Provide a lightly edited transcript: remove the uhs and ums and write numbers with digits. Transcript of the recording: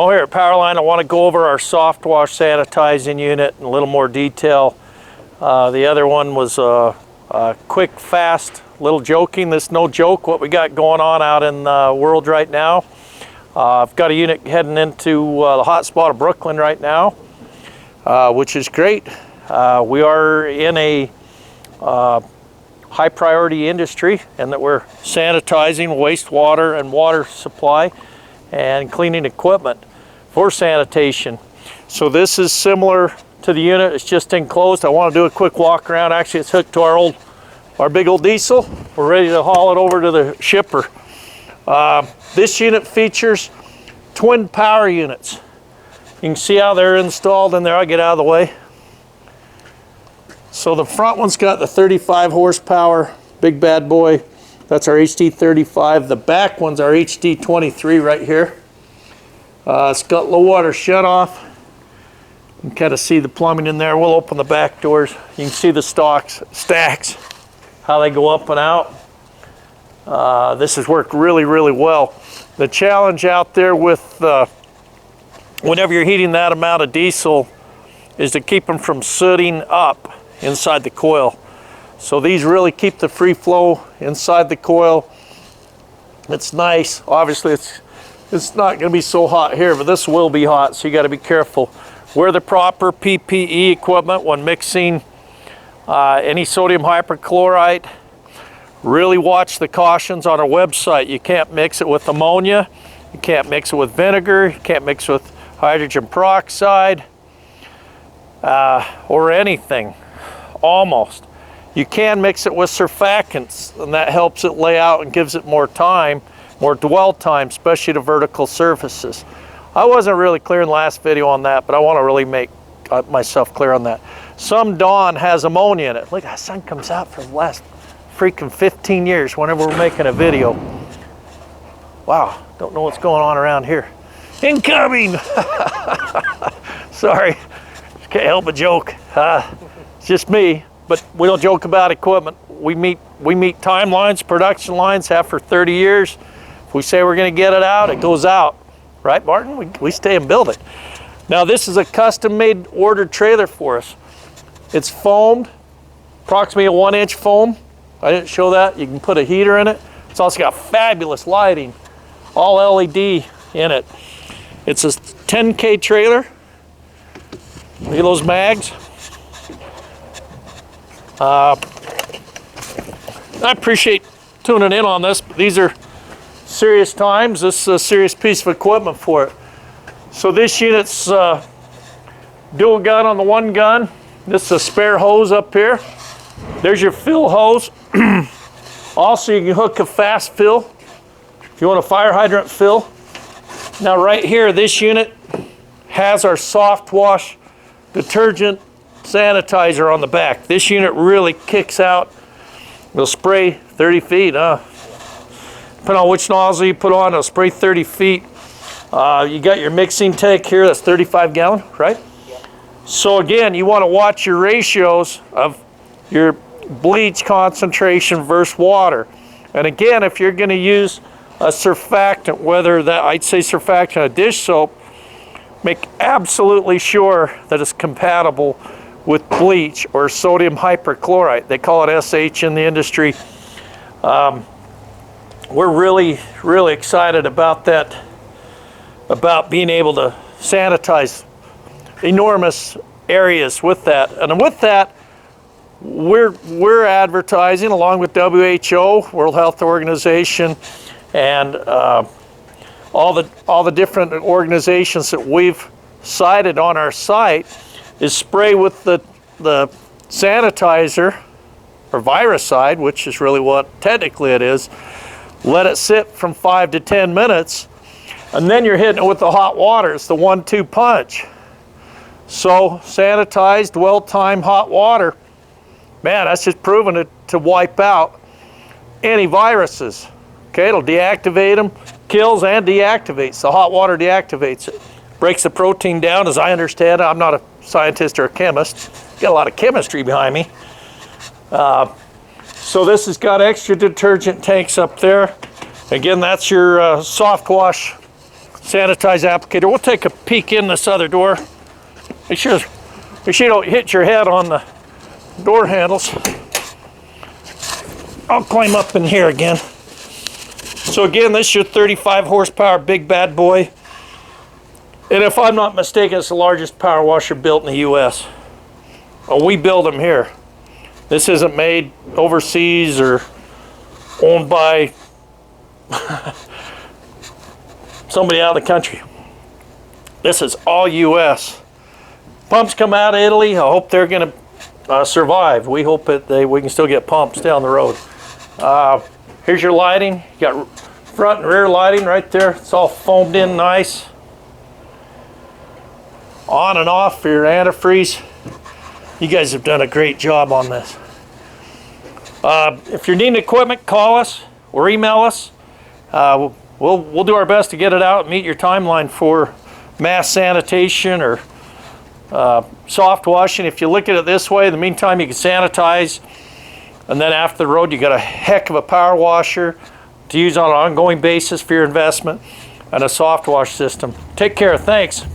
Well, here at Powerline, I want to go over our soft wash sanitizing unit in a little more detail. The other one was a quick, fast, little joking. This is no joke what we got going on out in the world right now. I've got a unit heading into the hot spot of Brooklyn right now, which is great. We are in a high priority industry and that we're sanitizing wastewater and water supply and cleaning equipment for sanitation. So this is similar to the unit, it's just enclosed. I want to do a quick walk around. Actually, it's hooked to our big old diesel. We're ready to haul it over to the shipper. This unit features twin power units. You can see how they're installed in there. I'll get out of the way. So the front one's got the 35 horsepower, big bad boy. That's our HD35. The back one's our HD23 right here. It's got low water shut off. You can kind of see the plumbing in there. We'll open the back doors. You can see the stacks, how they go up and out. This has worked really, really well. The challenge out there with whenever you're heating that amount of diesel is to keep them from sooting up inside the coil. So these really keep the free flow inside the coil. It's nice. Obviously it's not going to be so hot here, but this will be hot, so you got to be careful. Wear the proper PPE equipment when mixing any sodium hypochlorite. Really watch the cautions on our website. You can't mix it with ammonia, you can't mix it with vinegar, you can't mix it with hydrogen peroxide or anything. Almost. You can mix it with surfactants, and that helps it lay out and gives it more time, more dwell time, especially to vertical surfaces. I wasn't really clear in the last video on that, but I want to really make myself clear on that. Some Dawn has ammonia in it. Look, that sun comes out for the last freaking 15 years whenever we're making a video. Wow, don't know what's going on around here. Incoming! Sorry, can't help but joke. It's just me, but we don't joke about equipment. We meet timelines, production lines have for 30 years. If we say we're going to get it out, it goes out. Right, Martin? We stay and build it. Now, this is a custom-made ordered trailer for us. It's foamed, approximately a 1-inch foam. I didn't show that. You can put a heater in it. It's also got fabulous lighting, all LED in it. It's a 10K trailer. Look at those mags. I appreciate tuning in on this, but these are serious times. This is a serious piece of equipment for it. So this unit's dual gun on the one gun. This is a spare hose up here. There's your fill hose. Also, you can hook a fast fill if you want a fire hydrant fill. Now right here, this unit has our soft wash detergent sanitizer on the back. This unit really kicks out. It'll spray 30 feet. Depending on which nozzle you put on, it'll spray 30 feet. You got your mixing tank here, that's 35 gallon, right? Yeah. So again, you want to watch your ratios of your bleach concentration versus water. And again, if you're going to use a surfactant, whether that, I'd say surfactant, a dish soap, make absolutely sure that it's compatible with bleach or sodium hypochlorite. They call it SH in the industry. We're really, really excited about that, about being able to sanitize enormous areas with that. And with that, we're advertising along with WHO, World Health Organization, and all the different organizations that we've cited on our site, is spray with the sanitizer, or viricide, which is really what technically it is. Let it sit from 5 to 10 minutes, and then you're hitting it with the hot water. It's the 1-2 punch. So sanitized, well-timed hot water, man, that's just proven it to wipe out any viruses. Okay, it'll deactivate them, kills and deactivates. The hot water deactivates it. Breaks the protein down, as I understand it. I'm not a scientist or a chemist. Got a lot of chemistry behind me. So this has got extra detergent tanks up there. Again, that's your soft wash Sanitize applicator. We'll take a peek in this other door. Make sure you don't hit your head on the door handles. I'll climb up in here again. So again, this is your 35 horsepower big bad boy. And if I'm not mistaken, it's the largest power washer built in the US. Oh, we build them here. This isn't made overseas or owned by somebody out of the country. This is all US. Pumps come out of Italy. I hope they're going to survive. We hope that we can still get pumps down the road. Here's your lighting. You got front and rear lighting right there. It's all foamed in nice. On and off for your antifreeze. You guys have done a great job on this. If you're needing equipment, call us or email us. We'll do our best to get it out and meet your timeline for mass sanitation or soft washing. If you look at it this way, in the meantime you can sanitize, and then after the road you got a heck of a power washer to use on an ongoing basis for your investment and a soft wash system. Take care. Thanks.